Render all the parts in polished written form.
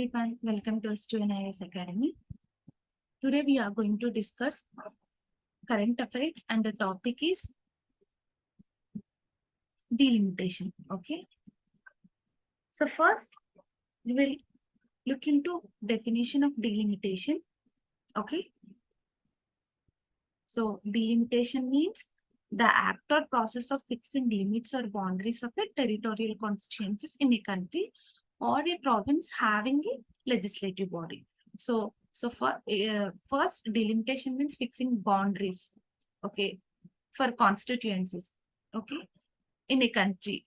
everyone, welcome to S2NIS Academy. Today we are going to discuss current affairs and the topic is delimitation. Okay. So first we will look into definition of delimitation. Okay. So delimitation means the act or process of fixing limits or boundaries of the territorial constituencies in a country or a province having a legislative body. So for first delimitation means fixing boundaries, okay, for constituencies, okay, in a country.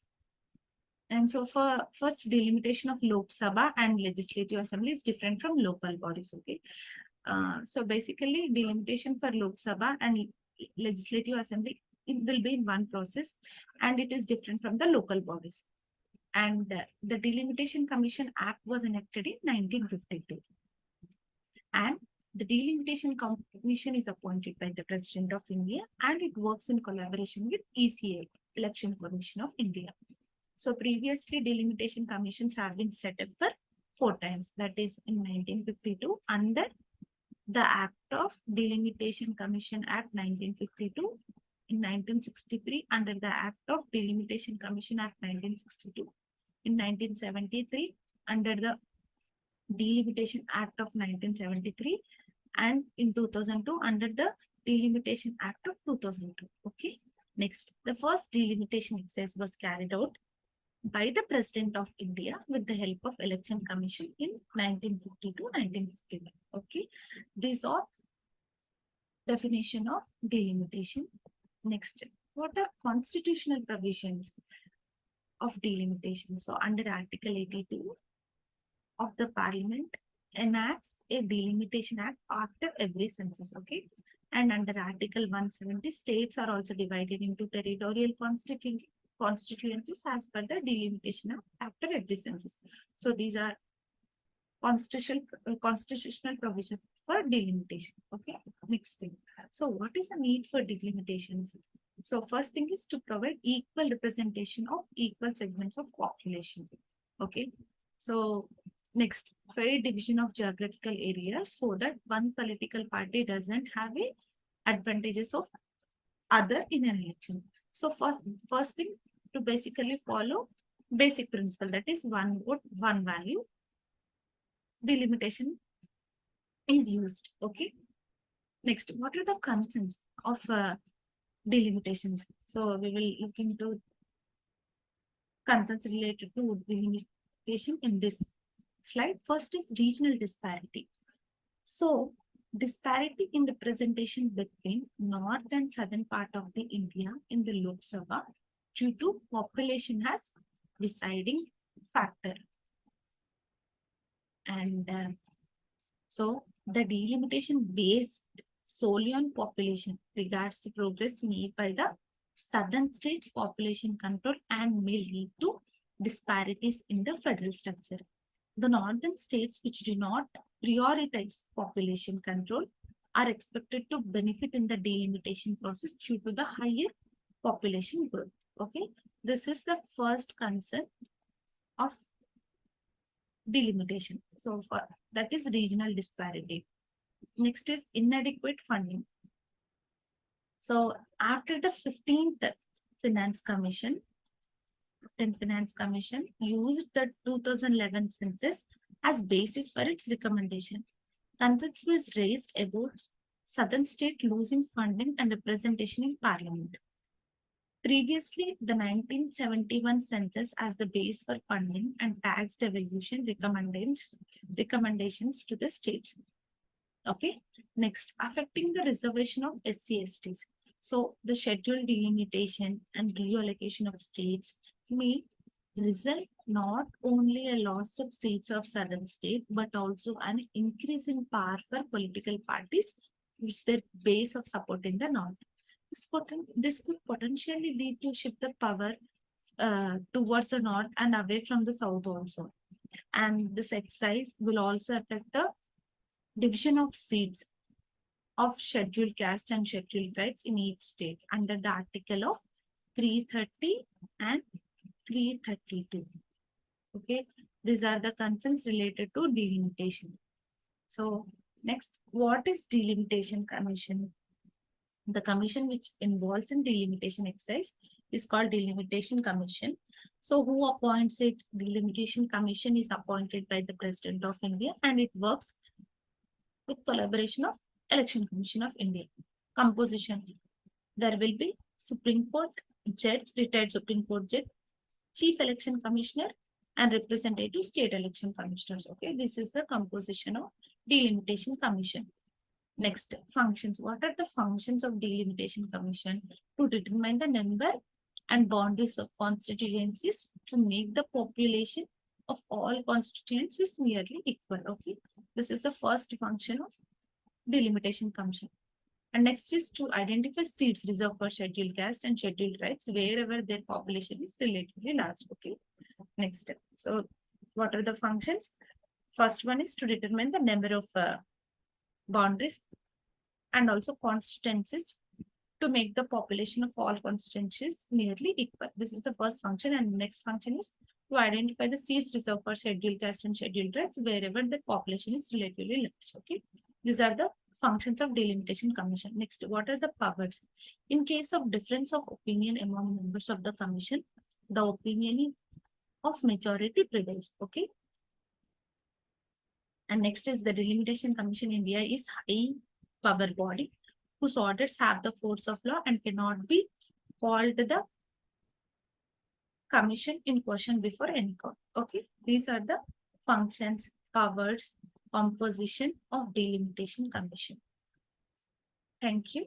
And so for first delimitation of Lok Sabha and Legislative Assembly is different from local bodies, okay. So basically delimitation for Lok Sabha and Legislative Assembly, it will be in one process and it is different from the local bodies. And the Delimitation Commission Act was enacted in 1952. And the Delimitation Commission is appointed by the President of India and it works in collaboration with ECI, Election Commission of India. So previously Delimitation Commissions have been set up for 4 times. That is in 1952 under the Act of Delimitation Commission Act 1952, in 1963 under the Act of Delimitation Commission Act 1962, in 1973 under the Delimitation Act of 1973, and in 2002 under the Delimitation Act of 2002. Okay. Next, the first delimitation exercise was carried out by the President of India with the help of Election Commission in 1950 to 1951. Okay, these are definition of delimitation. Next, what are constitutional provisions of delimitation? So under Article 82 of the Parliament enacts a delimitation act after every census. Okay, and under Article 170, states are also divided into territorial constituencies as per the delimitation act after every census. So these are constitutional provision for delimitation. Okay, next thing. So what is the need for delimitations? So first thing is to provide equal representation of equal segments of population. Okay, so next, fair division of geographical areas so that one political party doesn't have a advantages of other in an election. So first thing, to basically follow basic principle, that is one vote, one value. Delimitation is used. Okay. Next, what are the concerns of delimitations? So we will look into concerns related to delimitation in this slide. First is regional disparity. So disparity in representation between north and southern part of the India in the Lok Sabha due to population has deciding factor. And so the delimitation based solely on population regards the progress made by the southern states population control and may lead to disparities in the federal structure. The northern states which do not prioritize population control are expected to benefit in the delimitation process due to the higher population growth. Okay, this is the first concern of delimitation. So for that is regional disparity. Next is inadequate funding. So after the 15th Finance Commission used the 2011 census as basis for its recommendation. Concerns was raised about southern state losing funding and representation in parliament. Previously, the 1971 census as the base for funding and tax devolution recommendations to the states. Okay. Next, affecting the reservation of SC/STs. So the schedule delimitation and reallocation of states may result not only a loss of seats of southern state, but also an increase in power for political parties, which their base of support in the north. This could potentially lead to shift the power towards the north and away from the south also. And this exercise will also affect the division of seats of scheduled caste and scheduled tribes in each state under the article of 330 and 332. Okay. These are the concerns related to delimitation. So next, what is delimitation commission? The commission which involves in delimitation exercise is called delimitation commission. So who appoints it? Delimitation commission is appointed by the President of India and it works with collaboration of Election Commission of India. Composition. There will be Supreme Court judge, retired Supreme Court judge, Chief Election Commissioner, and representative state election commissioners. Okay, this is the composition of delimitation commission. Next, functions. What are the functions of delimitation commission? To determine the number and boundaries of constituencies to make the population of all constituencies nearly equal. Okay, this is the first function of delimitation commission. And next is to identify seats reserved for scheduled caste and scheduled tribes wherever their population is relatively large. Okay, next step. So what are the functions? First one is to determine the number of boundaries and also constituencies to make the population of all constituencies nearly equal. This is the first function, and the next function is to identify the seats reserved for scheduled caste and scheduled tribes wherever the population is relatively large. Okay, these are the functions of delimitation commission. Next, what are the powers? In case of difference of opinion among members of the commission, the opinion of majority prevails. Okay, and next is the delimitation commission. India is high power body whose orders have the force of law and cannot be called the commission in question before any court. Okay, these are the functions, powers, composition of delimitation commission. Thank you.